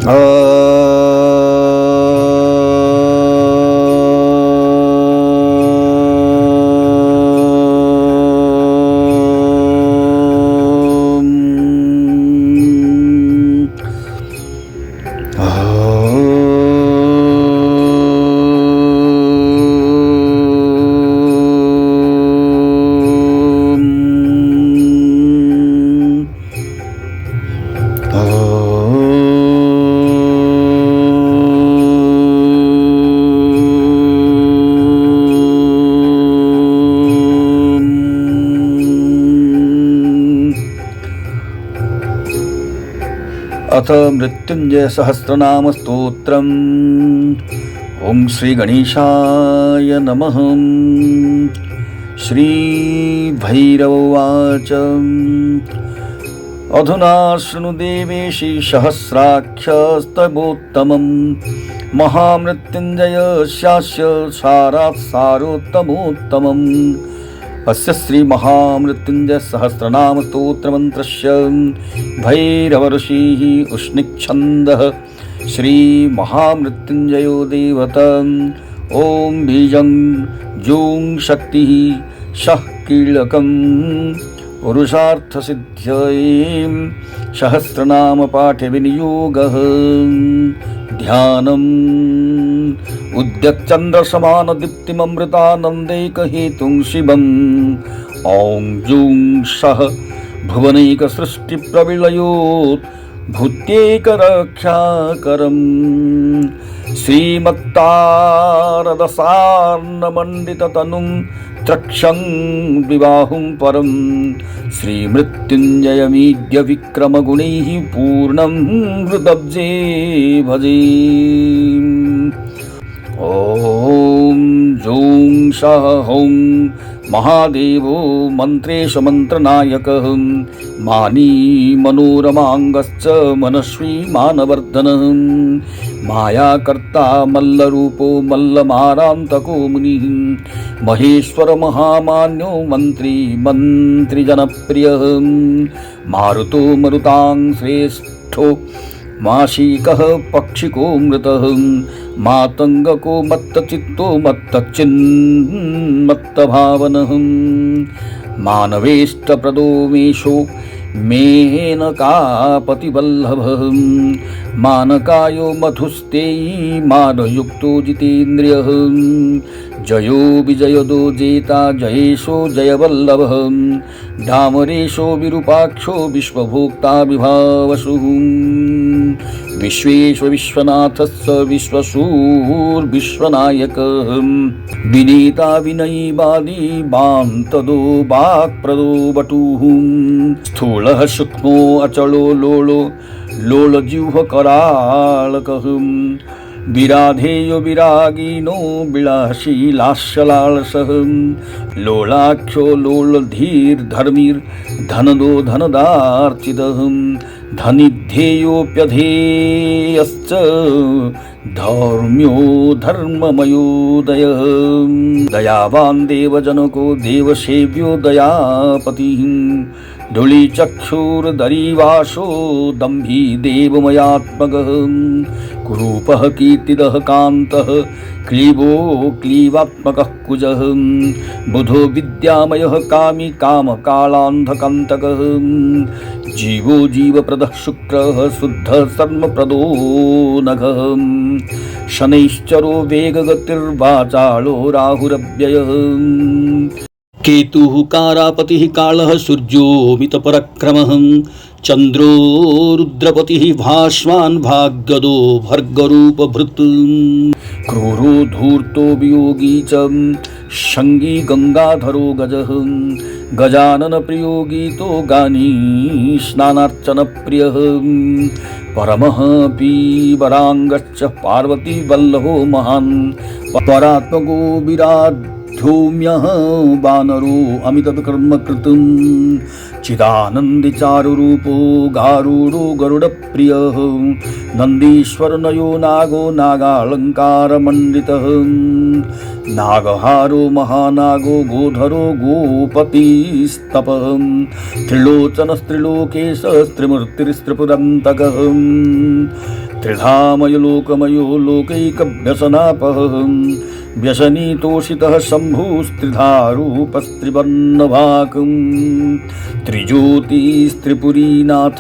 अथ मृत्युंजय सहस्रनाम स्तोत्रम्। ओं श्री गणेशाय नमः। श्री भैरववाच अधुना शृणु देवेशि सहस्राख्यस्तवोत्तमम् महामृत्युंजय शास्य सारात् सारोत्तमोत्तमम्। अस्य श्री महामृत्युंजय सहस्रनाम स्तोत्र मंत्रस्य भैरव ऋषिः उष्णिच्छन्दः श्री महामृत्युंजयो देवता। ओं बीजं जूं शक्तिः शः कीलकं पुरुषार्थसिद्ध्यै सहस्रनाम पाठे विनियोगः। ध्यानम् उद्यच्चन्द्रसमानदीप्तिममृतानन्दैकहेतुं शिवम्। ॐ जूं सः भुवनैकसृष्टिप्रविलयोत् भूत्यैकरक्षाकरम्। श्रीमत्तारदसार्णमण्डिततनुं त्रक्षं विबाहुं परं श्रीमृत्युञ्जयमीड्य विक्रमगुणैः पूर्णं हृदब्जे भजे। ॐ जूं सः हौं महादेवो मन्त्रेश मन्त्रनायकः मानी मनोरमाङ्गश्च मनस्वी मानवर्धनः। मायाकर्ता मल्लरूपो मल्लमारान्तको मुनिः महेश्वर महामान्यो मन्त्रिजनप्रियः। मारुतो मरुतां श्रेष्ठो माशीकः पक्षिको मृतः मातंगको मत्तचित्तो मत्तभावनः। मानवेष्टप्रदो मेषो मेनकापतिवल्लभः मानकायो मधुस्तेयी मानयुक्तो जितेन्द्रियः। जयो विजयदो जेता जयेशो जयवल्लभः डामरेशो विरूपाक्षो विश्वभोक्ता विभावसुः। विश्वेश्व विश्वनाथस्य विश्वशूर्विश्वनायकः विनीता विनयीवादी वान्तदो वाक्प्रदो वटुः। स्थूलः सूक्ष्मो अचलो लोलजिह्वकराळकः विराधेयो विरागिनो विलासीलास्यलालसः। लोलाख्यो लोलधीर्धर्मीर्धनदो धनदार्चितः धनिध्येयोऽप्यधेयश्च धर्म्यो धर्ममयोदयः। दयावान् देवजनको देवसेव्यो दयापतिः धूलिचक्षुर्दरीवासो दम्भी देवमयात्मकः। कुरूपः कीर्तिदः कान्तः क्लीबो क्लीवात्मकः कुजः। बुधो विद्यामयः कामी कामकालान्धकन्तकः। जीवो जीवप्रदः शुक्रः शुद्धः सर्वप्रदो नघः। शनैश्चरो वेगगतिर्वाचालो राहुरव्ययः। केतुः कारापतिः कालः सूर्यो मितपराक्रमः। चन्द्रो रुद्रपतिः भास्वान् भाग्यदो भर्गरूपभृत्। क्रूरो धूर्तो वियोगी च शङ्गी गङ्गाधरो गजः। गजाननप्रियो गीतो गानी स्नानार्चनप्रियः। परमः पीवराङ्गश्च पार्वतीवल्लभो महान् परात्मको विराद्धौम्यः वानरो अमितविकर्मकृतं। चिदानन्दिचारुरूपो गारूडो गरुडप्रियः। नन्दीश्वरनयो नागो नागालङ्कारमण्डितः। नागहारो महानागो गोधरो गोपतिस्तपः। त्रिलोचनस्त्रिलोकेशस्त्रिमूर्तिस्त्रिपुरन्तकः। त्रिधामयलोकमयो लोकैकव्यसनापः व्यसनीतोषितः शम्भुस्त्रिधारूपस्त्रिवर्णभाकम् त्रिज्योतिस्त्रिपुरीनाथ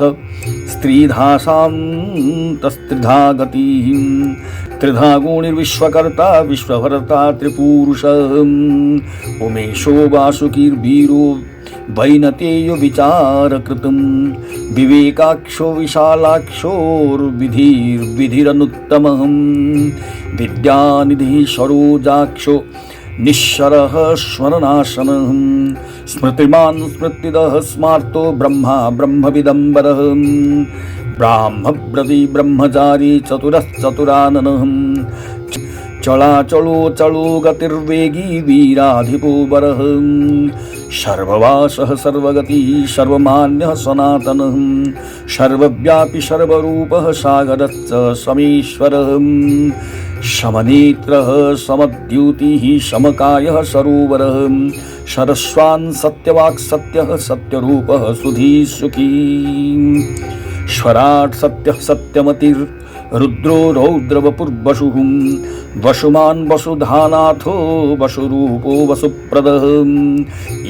स्त्रीधासान्तस्त्रिधा गतिः त्रिधा गुणिर्विश्वकर्ता विश्वभर्ता त्रिपूरुषः उमेशो वासुकीर्वीरो वैनतेयो विचारकृतं विवेकाक्षो विशालाक्षोर्विधिरनुत्तमः विद्यानिधिः सरोजाक्षो निःशरः स्मरणाशनः स्मृतिमान् स्मृतिदः स्मार्तो ब्रह्मा ब्रह्मविदम्बरः ब्राह्मव्रती ब्रह्मचारी चतुरश्चतुराननः चलाचलो चलो गतिर्वेगी वीराधिपो वरः सर्ववासः सर्वगतिः सर्वमान्यः सनातनः सर्वव्यापी सर्वरूपः सागरश्च समीश्वरः समनेत्रः समद्युतिः समकायः सरोवरः सरस्वान् सत्यवाक् सत्यः सत्यरूपः सुधीः सुखी स्वराट् सत्यः सत्यमतिर् रुद्रो रौद्रवपुर्वसुः वसुमान् वसुधानाथो वसुरूपो वसुप्रदः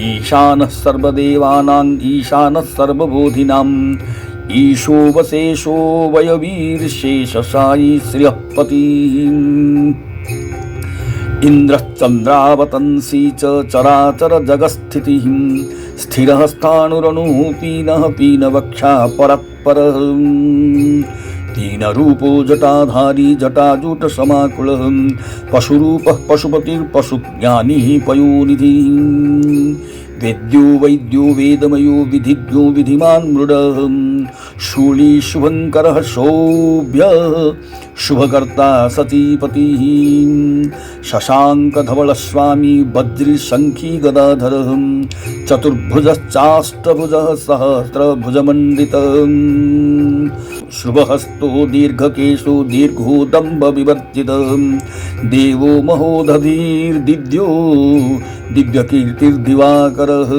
ईशानः सर्वदेवानां ईशानः सर्वबोधिनां ईशो वशेषो वयवीर्शेषशायी श्रियः पतिः इन्द्रश्चन्द्रावतंसी च चराचर जगत्स्थितिः स्थिरः स्थाणुरनुः पीनः पीनवक्षा परत्परः तीनरूपो जटाधारी जटाजूट समाकुलः पशुरूपः पशुपतिर्पशुज्ञानी पयोनिधिः वेद्यो वैद्यो वेदमयो विधिज्ञो विधिमान् मृडः शूली शुभङ्करः शोभ्यः शुभकर्ता सतीपतिः शशाङ्कधवलस्वामी वज्रिशङ्खी गदाधरः चतुर्भुजश्चाष्टभुजः सहस्रभुजमण्डितः शुभहस्तो दीर्घकेशो दीर्घोदम्बविवर्जितः देवो महोदधीर्दिव्यो दिव्यकीर्तिर्दिवाकरः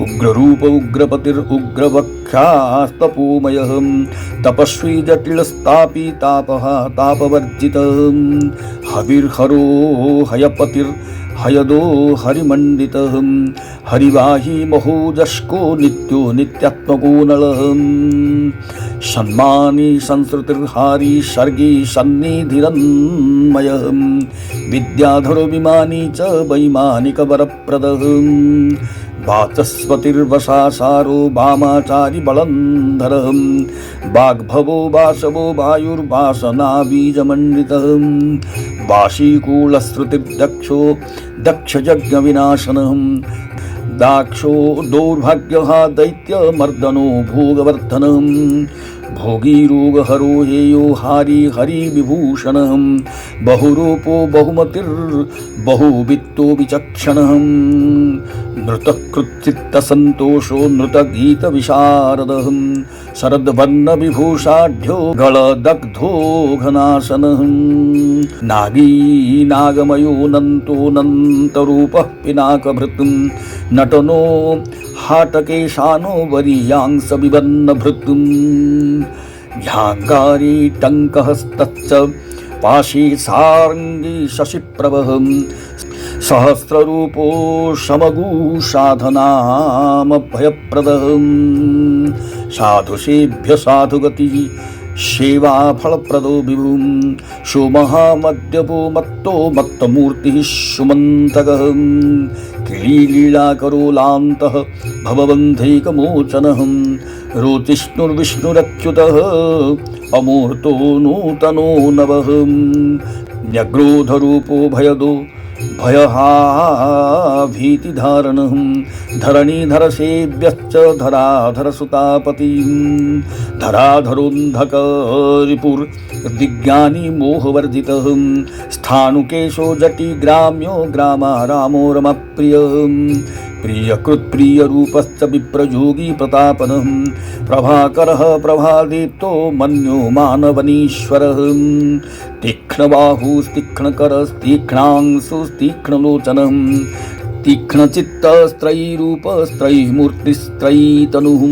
उग्ररूप उग्रपतिरुग्रवक्षास्तपोमयः तपस्वी जटिलस्तापी तापः तापवर्जितः हविर्हरो हयपतिर्हयदो हरिमण्डितः हरिवाही महोजस्को नित्यो नित्यात्मको नलः सन्मानी संस्कृतिर्हारी सर्गी सन्निधिरन्मयः विद्याधरो विमानी च वैमानिकवरप्रदः वाचस्पतिर्वशासारो वामाचारी बलन्धरः वाग्भवो वासवो वायुर्वासनाबीजमण्डितः वाशीकूलश्रुतिर्दक्षो दक्षयज्ञविनाशनः दाक्षो दौर्भाग्यः दैत्यमर्दनो भोगवर्धनः भोगीरोगहरो हेयो हारी हरिविभूषणः बहुरूपो बहुमतिर्बहुवित्तो विचक्षणः नृतकृच्चित्तसन्तोषो नृतगीतविशारदः शरद्वर्णविभूषाढ्यो गलदग्धो घनाशनः नागी नागमयो नन्तोऽनन्तरूपः पिनाकभृतं नटनो हाटकेशानो वरीयांसविवर्णभृतुं ह्याङ्गारी टङ्कहस्तच्च पाशी सारङ्गी शशिप्रभः सहस्ररूपो शमगू साधनामभयप्रदः साधुषेभ्य साधुगतिः सेवाफलप्रदो विभुं सुमहामद्यपो मत्तो मत्तमूर्तिः सुमन्तकः क्रीलीलाकरोलान्तः भवबन्धैकमोचनः रोतिष्णुर्विष्णुरच्युतः अमूर्तो नूतनो नवः न्यग्रोधरूपो भयदो भयहाभीतिधारणः धरणीधरसेव्यश्च धराधरसुतापतिः धराधरोन्धकरिपुर्दिज्ञानी मोहवर्जितः स्थाणुकेशो जटी ग्राम्यो ग्रामारामो रमप्रियः प्रियकृत्प्रियरूपश्च विप्रयोगी प्रतापनः प्रभाकरः प्रभादीप्तो मन्यो मानवनीश्वरः तीक्ष्णबाहुस्तीक्ष्णकरस्तीक्ष्णांशुस्तीक्ष्णलोचनः तीक्ष्णचित्तस्त्रयीरूपस्त्रयीमूर्तिस्त्रयीतनुः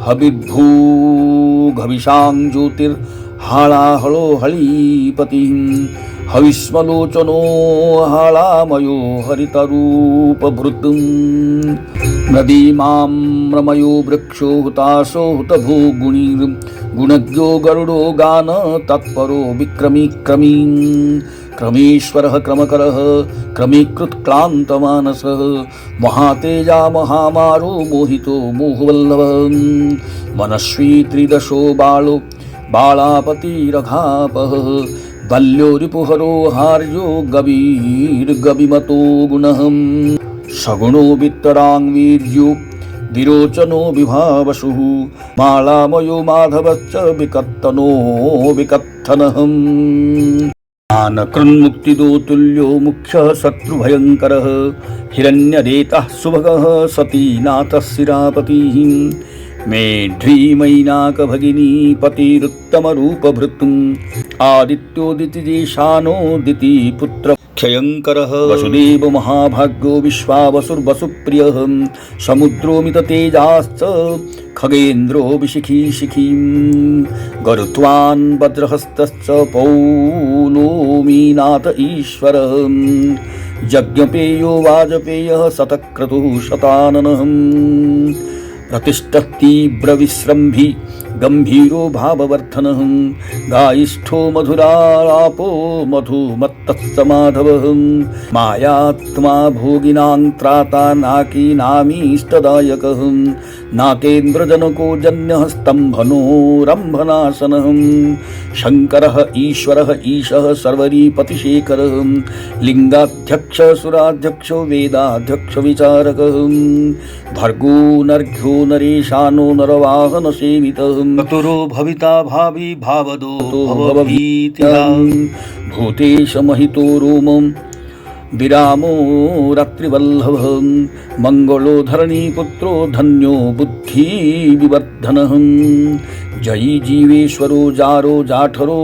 हविर्भूतिर्भुवनमण्डितः घविषां ज्योतिर्हाळाहळो हळीपतिः हविष्मलोचनो हाळामयो हरितरूपभृतं नदीमां रमयो वृक्षो हुताशो हुतभो गुणज्ञो गरुडो गान तत्परो विक्रमी क्रमी क्रमेश्वरः क्रमकरः क्रमीकृत्क्लान्तमानसः महातेजा महामारो मोहितो मोहवल्लभः मनस्वी त्रिदशो बालो बालापतिरघापः बल्यो रिपुहरो हार्यो गवीर्गविमतो गुणः सगुणो वित्तराङ्वीर्यो विरोचनो विभावसुः मालामयो माधवश्च विकत्तनो विकत्थनः ज्ञानकृन्मुक्तिदो तुल्यो मुख्यः शत्रुभयङ्करः हिरण्यरेतः सुभगः सतीनाथः शिरापतिः मेढ्रीमैनाकभगिनी पतिरुत्तमरूपभृतम् आदित्योदितिजेशानो दितिपुत्र क्षयङ्करः वसुदेव महाभाग्यो विश्वावसुर्वसुप्रियः समुद्रोमिततेजाश्च खगेन्द्रो विशिखीशिखीं गरुत्वान् वज्रहस्तश्च पौलोमीनाथ ईश्वरः यज्ञपेयो वाजपेयः शतक्रतुः शताननः प्रतिष्ठतीव्रविश्रम्भी गंभीरो भाववर्धनः गायिष्ठो मधुरालापो मधुमत्तत्समाधवः मायात्मा भोगिनां त्राता नाकीनामीष्टदायकः नाकेन्द्रजनको जन्यः स्तम्भनो रम्भनाशनः शङ्करः ईश्वरः ईशः सर्वरीपतिशेखरः लिङ्गाध्यक्ष सुराध्यक्षो वेदाध्यक्ष विचारकः भर्गो नर्घ्यो नरेशानो नरवाहन सेवितः चतुरो भविता भावी भावदो भवभीतिः भूतेश महितो रोमं विरामो रात्रिवल्लभः मंगलो धरणीपुत्रो धन्यो बुद्धि विवर्धनः जयी जीवेश्वरो जारो जाठरो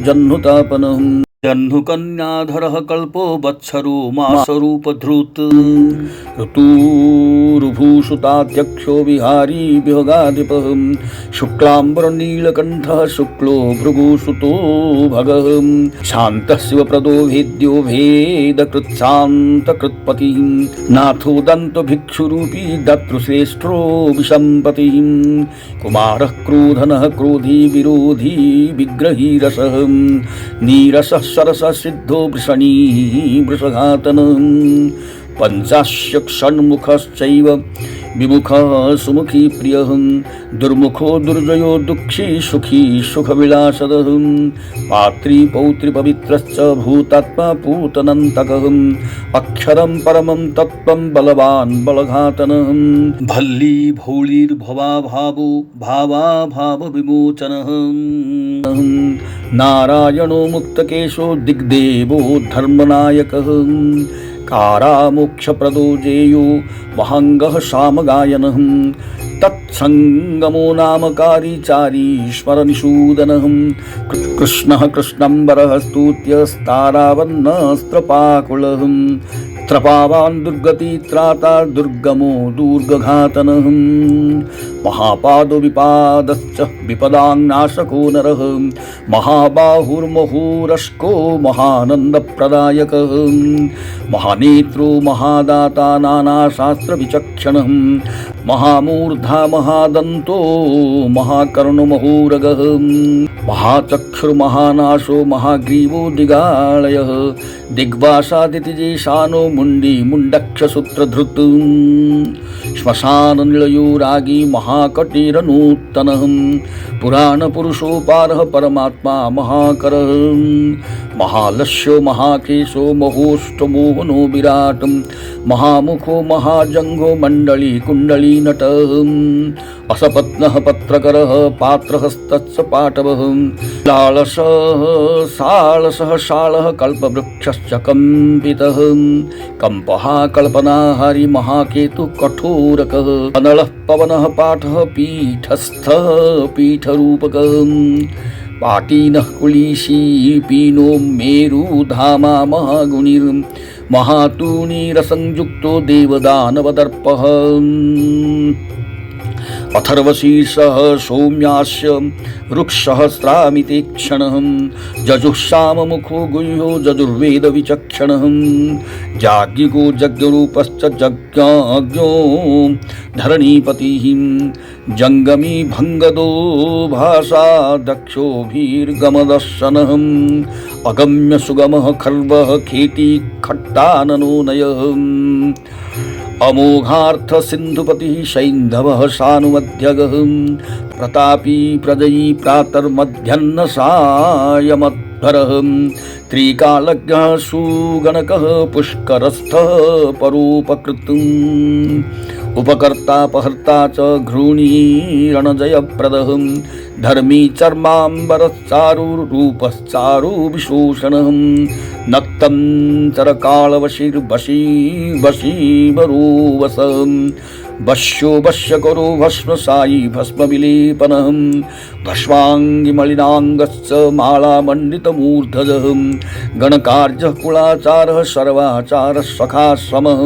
जह्नुतापनः जह्नुकन्याधरः कल्पो वत्सरो मासरूपधृत् ऋतुरुभूषुताध्यक्षो विहारी विहगाधिपः शुक्लाम्बरनीलकण्ठः शुक्लो भृगुसुतो भगः शान्तः शिवप्रदो भेद्यो भेदकृत्शान्तकृत्पतिः नाथो दन्तभिक्षुरूपी दतृश्रेष्ठो विशम्पतिः कुमारः क्रोधनः क्रोधी विरोधी विग्रही रसः नीरसः सरस सिद्धो वृषणी वृषघातनः पंचाश्यक्षण्मुखश्चैव विमुखः सुमुखी प्रियः दुर्मुखो दुर्जयो दुःखी सुखी सुखविलासदः पात्री पौत्री पवित्रश्च भूतात्मा पूतनन्तकः अक्षरं परमं तत्त्वं बलवान् बलघातनः भल्ली भौलीर्भवा भावो भावाभाव विमोचनः नारायणो मुक्तकेशो दिग्देवो धर्मनायकः कारामोक्षप्रदो जेयो महाङ्गः सामगायनः तत्सङ्गमो नामकारीचारी स्मरनिषूदनः कृष्णः कृष्णम्बरः स्तुत्यस्तारावन्नस्त्रपाकुलः त्रपावान् दुर्गति त्राता दुर्गमो दुर्गघातनः महापादो विपादश्च विपदाङ्नाशको नरः महाबाहुर्महूरश्को महानन्दप्रदायकः महानेत्रो महादाता नानाशास्त्रविचक्षणः महामूर्धा महादन्तो महाकर्णमहूरगः महाचक्षुर्महानाशो महाग्रीवो दिगालयः दिग्वासादितिजेशानो मुण्डी मुण्डक्षसूत्रधृत् श्मशाननिलयो रागी महाकटिरनूत्तनः पुराणपुरुषोपारः परमात्मा महाकरः महालस्यो महाकेशो महोष्टमोहनो विराट महामुखो महाजंघो मंडली कुंडली नटः असपत्नः पत्रकरः पात्रहस्तस्य पाटवः लालसः सालसः शालः कल्पवृक्षश्च कंपितः कंपः कल्पनाहारी महाकेतु कठोरकः अनलः पवनः पाठः पीठस्थः पीठरूपकः पाटीनः कुलीशी पीनो मेरुधामा महागुणिर् महातूणीरसंयुक्तो देवदानवदर्पः अथर्वशीर्षः सौम्यास्य ऋक्सहस्रामिते क्षणः जजुःसाममुखो गुह्यो जजुर्वेदविचक्षणः जाज्ञिको यज्ञरूपश्च यज्ञज्ञो धरणीपतिः जङ्गमी भङ्गदो भाषा दक्षोभिर्गमदर्शनः अगम्य सुगमः खर्वः खेटी खट्टाननो नयः अमोघार्थ सिन्धुपतिः सैन्धवः सानुमध्यगः प्रतापी प्रजयी प्रातर्मध्यन्न सायमध्वरः त्रिकालज्ञः सुगणकः पुष्करस्थः परोपकृतम् उपकर्तापहर्ता च घृणीरणजयप्रदः धर्मी चर्माम्बरश्चारुरूपश्चारु विशोषणः नक्तं चरकालवशीर्वशीवरोवस वश्यो वश्यकरो भस्मसायी भस्मविलेपनः भस्माङ्गिमलिनाङ्गश्च मालामण्डितमूर्धजः गणकार्यः कुलाचारः सर्वाचारः सखाश्रमः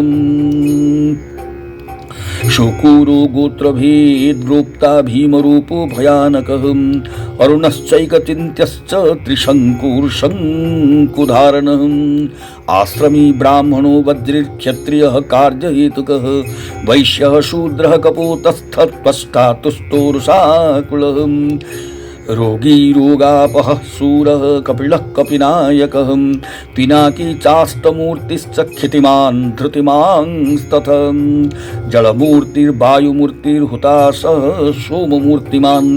शूकूरो गोत्रभेद्रोक्ता भीमरूपो भयानकः अरुणश्चैकचिन्त्यश्च त्रिशङ्कुर्शङ्कुधारणः आश्रमी ब्राह्मणो वज्रिर्क्षत्रियः कार्यहेतुकः वैश्यः शूद्रः कपोतस्थत्वष्टा तुष्टोरुषाकुलः रोगी रोगापः शूरः कपिलः कपिनायकः पिनाकी चाष्टमूर्तिश्च क्षितिमान् धृतिमांस्तथा जलमूर्तिर्वायुमूर्तिर्हुताशः सोममूर्तिमान्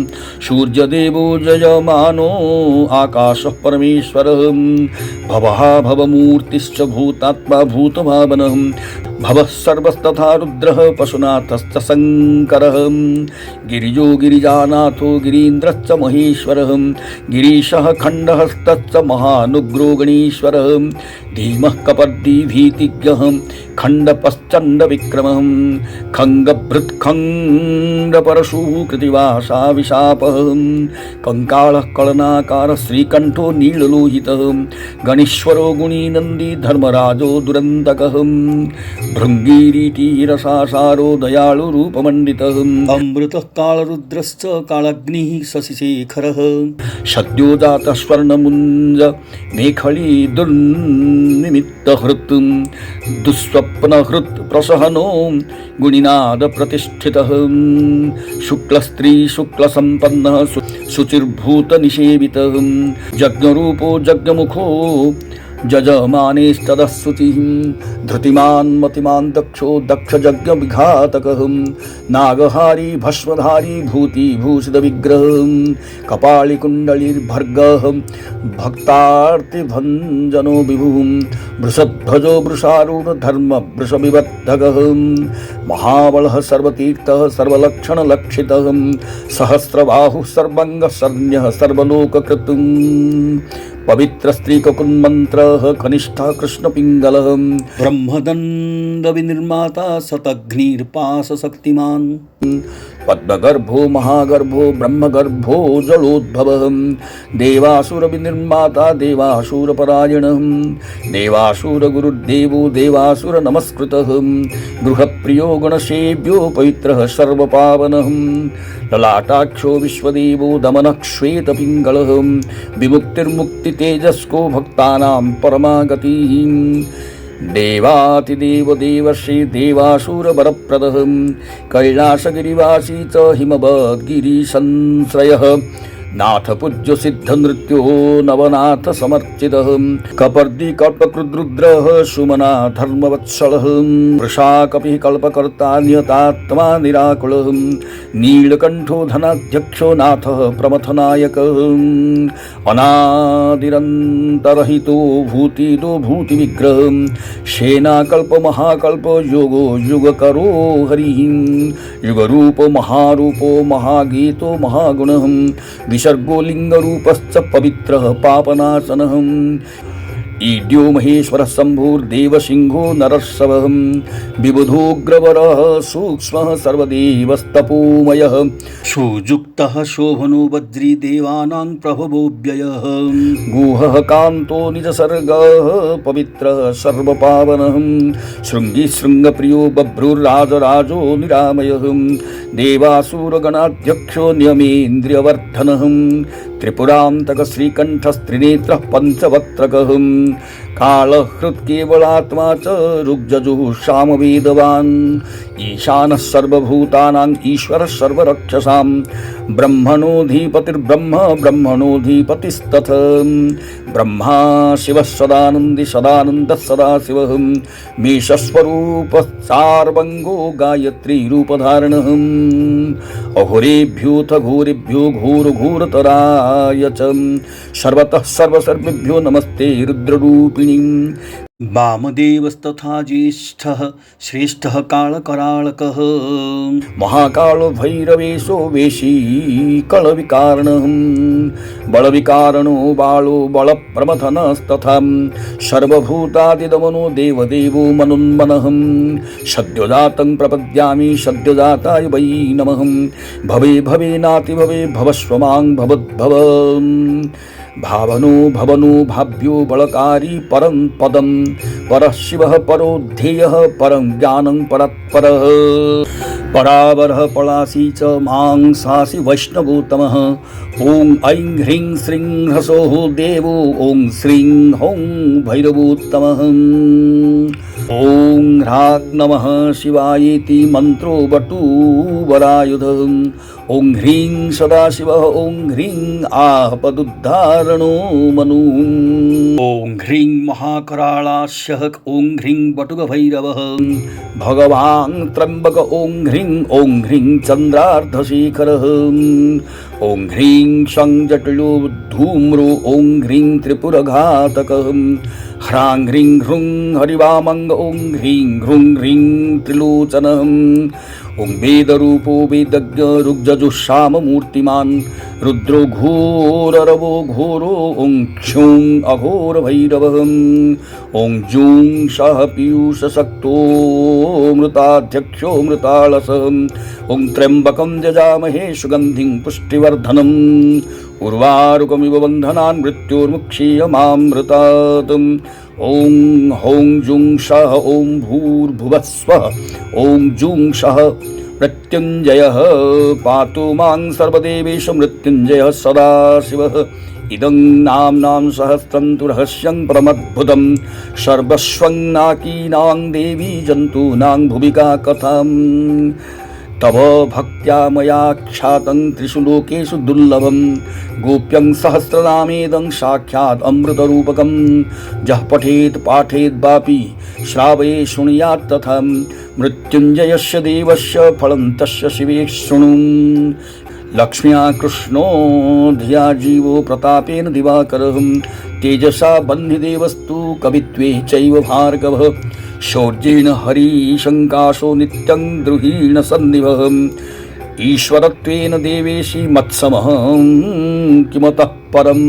सूर्यदेवो जयमानो आकाशः परमेश्वरः भवः भवमूर्तिश्च भूतात्मा भूतभावनः भवः सर्वस्तथा रुद्रः पशुनाथश्च शङ्करः गिरिजो गिरिजानाथो गिरीन्द्रश्च महेश्वरः गिरीशः खण्डहस्तश्च महानुग्रो गणेश्वरः धीमः कपर्दी भीतिज्ञः खण्डपश्चण्डविक्रमः खङ्गभृत्खण्डपरशुः कृतिवासा विशापः कङ्कालः कलनाकारः श्रीकण्ठो नीललोहितः गणेश्वरो गुणीनन्दी धर्मराजो दुरन्तकः भृङ्गीरीटिरसासारो दयालुरूपमण्डितः अमृतः कालरुद्रश्च कालाग्निः शशिशेखरः सद्यो जातः स्वर्णमुञ्ज मेखली दुर्निमित्तहृत् दुःस्वप्नहृत् प्रसहनो गुणिनादप्रतिष्ठितः शुक्लस्त्री शुक्लसम्पन्नः शुचिर्भूतनिषेवितः यज्ञरूपो यज्ञमुखो जजमानेस्तदस्तुतिः धृतिमान् मतिमान् दक्षो दक्षयज्ञविघातकः नागहारी भस्मधारी भूतिभूषितविग्रहः कपालिकुण्डलीर्भर्गः भक्तार्तिभञ्जनो विभुः वृषध्वजो वृषारूढधर्मवृषविबद्धकः महाबलः सर्वतीर्थः सर्वलक्षणलक्षितः सहस्रबाहुः सर्वङ्गः सर्ण्यः सर्वलोककृतः पवित्र स्त्रीककुन्मन्त्रः कनिष्ठः कृष्णपिङ्गलः ब्रह्मदण्ड विनिर्माता शतघ्निर्पाशशक्तिमान् पद्मगर्भो महागर्भो ब्रह्मगर्भो जलोद्भवः देवासुर विनिर्माता देवासुरपरायणः देवासुरगुरुर्देवो देवासुर नमस्कृतः गृहप्रियो गणसेव्यो पवित्रः सर्वपावनः ललाटाक्षो विश्वदेवो दमनः श्वेतपिङ्गलः विमुक्तिर्मुक्तितेजस्को भक्तानां परमागतिः देवातिदेव देवर्षि देवासुरवरप्रदः कैलासगिरिवासी च हिमवद्गिरिसंश्रयः नाथ पूज्य सिद्ध नृत्यो नवनाथ समर्चितः कपर्दी कल्पकृद्रुद्रः सुमना धर्मवत्सलः वृषा कपिः कल्पकर्ता नियतात्मा निराकुलः नीलकण्ठो धनाध्यक्षो नाथः प्रमथनायकः अनादिरन्तरहितो भूतिदो भूतिविग्रहः सेनाकल्प महाकल्प योगो युगकरो हरिः युगरूपो महारूपो महागीतो महागुणः विसर्गो लिंगरूपश्च पवित्रः पापनाशनः ईड्यो महेश्वरः शम्भुर्देवसिंहो नरः विबुधोऽग्रवरः सूक्ष्मः सर्वदेवस्तपोमयः सुयुक्तः शोभनो वज्री देवानां प्रभवोऽव्ययः गुहः कान्तो निजसर्गः पवित्रः सर्वपावनः शृङ्गी शृङ्गप्रियो बभ्रुर्राजराजो निरामयः देवासुरगणाध्यक्षो नियमेन्द्रियवर्धनः त्रिपुरान्तक श्रीकण्ठस्त्रिनेत्रः पञ्चवक्त्रकः कालहृत्केवलात्मा च ऋग्जजुः सामवेदवान् ईशानः सर्वभूतानां ईश्वरः सर्वरक्षसां ब्रह्मणोऽधिपतिर्ब्रह्म ब्रह्मणोऽधिपतिस्तथ ब्रह्मा शिवः सदानन्दी सदानन्दः सदाशिवः मेषस्वरूपः सार्वङ्गो गायत्रीरूपधारणः अघोरेभ्योऽथ घोरेभ्यो घोरघोरतराय च सर्वतः सर्वसर्वेभ्यो नमस्ते रुद्ररूपिणी वामदेवस्तथा ज्येष्ठः श्रेष्ठः कालकराळकः महाकालो भैरवेशो वेशी कलविकारणः बलविकारणो बालो बलप्रमथनस्तथा सर्वभूतादिदमनो देवदेवो मनुन्मनः सद्योजातं प्रपद्यामि सद्योजाताय वै नमः भवे भवे नाति भवे भवस्वमां भवद्भव भावनो भवनो भाव्यो बलकारी परं पदं परः शिवः परो ध्येयः परं ज्ञानं परत्परः परावरः पलासी च मांसासि वैष्णवोत्तमः ॐ ऐं ह्रीं श्रीं ह्रसोः देवो ॐ श्रीं हौं भैरवोत्तमः ॐ ह्रां नमः शिवायेति मन्त्रो वटुवरायुधः ॐ ह्रीं सदाशिवः ॐ ह्रीं आपदुद्धारणो मनु ॐ ह्रीं महाकराळास्यः ॐ ह्रीं वटुकभैरवः भगवान् त्र्यम्बक ॐ ह्रीं चन्द्रार्धशेखरः ॐ ह्रीं शं जटिलो धूम्रो ॐ ह्रीं त्रिपुरघातकः ह्रां ह्रीं ह्रूं हरिवामङ्ग ॐ ह्रीं ह्रीं त्रिलोचनः ॐ वेदरूपो वेदज्ञ ऋग्जजुःसाममूर्तिमान् रुद्रो घोररवो घोरो ॐ क्षूं अघोरभैरवः ॐ जूं सः पीयूषशक्तो मृताध्यक्षो मृतालसः ॐ त्र्यम्बकं जजामहे सुगन्धिं पुष्टिवर्धनम् उर्वारुकमिव बन्धनान् मृत्योर्मुक्षीयमामृतात् ॐ हौं जुं सः ॐ भूर्भुवः स्वः ॐ जुं सः मृत्युञ्जयः पातु मां सर्वदेवेषु मृत्युञ्जयः सदाशिवः इदं नाम्नां सहस्रं तु रहस्यं परमद्भुतं सर्वस्वं नाकीनां देवी जन्तूनां भुविका कथाम् तव भक्त्या मया ख्यातं त्रिषु लोकेषु दुर्लभं गोप्यं सहस्रनामेदं साक्षात् अमृतरूपकं यः पठेत् पाठेत् वापि श्रावये शृणुयात् तथा मृत्युञ्जयस्य देवस्य फलं तस्य शिवे शृणु लक्ष्म्या कृष्णो धिया जीवो प्रतापेन दिवाकरः तेजसा बन्धिदेवस्तु कवित्वे चैव भार्गवः शौर्येण हरिशङ्काशो नित्यं द्रुहीण सन्निभः ईश्वरत्वेन देवेशी मत्समः किमतः परम्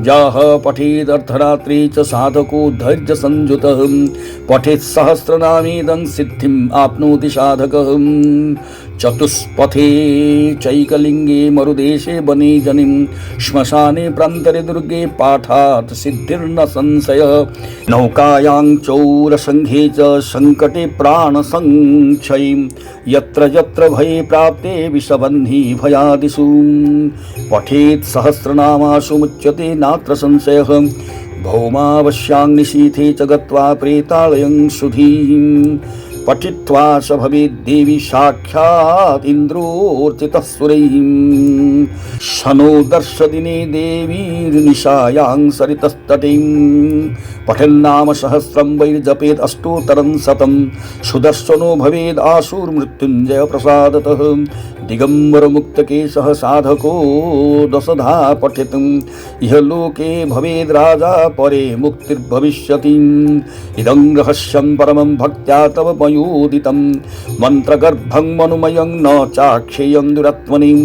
यः पठेदर्धरात्रे च साधको धैर्यसंयुतः पठेत् सहस्रनामेदं सिद्धिम् आप्नोति साधकः चतुष्पथे चैकलिङ्गे मरुदेशे वने जनिं श्मशाने प्रान्तरे दुर्गे पाठात् सिद्धिर्न संशयः नौकायां चौरसङ्घे च सङ्कटे प्राणसङ्क्षयं यत्र यत्र भये प्राप्ते विषबन्धी भयादिषु पठेत् सहस्रनामासु मुच्यते नात्र संशयः भौमावश्यां निशीथे च गत्वा प्रेतालयं सुधीं पठित्वा स भवेद्देवी साक्षात् इन्द्रोर्चितः सुरैः शनो दर्शदिने देवीर्निशायां सरितस्तटीं पठन्नाम सहस्रं वैर्जपेत् अष्टोत्तरं शतं सुदर्शनो भवेद् आशुर्मृत्युञ्जय प्रसादतः दिगम्बरमुक्तकेशः साधको दशधा पठितुम् इह लोके भवेद् राजा परे मुक्तिर्भविष्यति इदं रहस्यं परमं भक्त्या तव मयोदितं मन्त्रगर्भं मनुमयं न चाक्षेयं दुरात्मनिं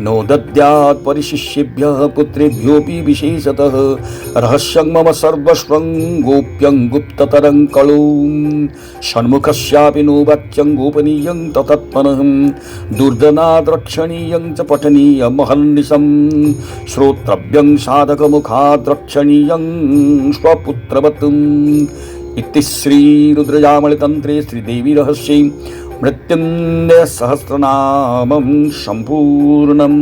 नो दद्यात् परिशिष्येभ्यः पुत्रेभ्योऽपि विशेषतः रहस्यं मम सर्वस्वं गोप्यं गुप्ततरं कलौ षण्मुखस्यापि नो वाच्यं गोपनीयं ततत्मनः दुर्जनाद्रक्षणीयं च पठनीयमहर्निशं श्रोत्रव्यं साधकमुखाद् रक्षणीयं स्वपुत्रवत् इति श्रीरुद्रयामलितन्त्रे श्रीदेवी रहस्ये मृत्युञ्जय सहस्रनामं सम्पूर्णम्।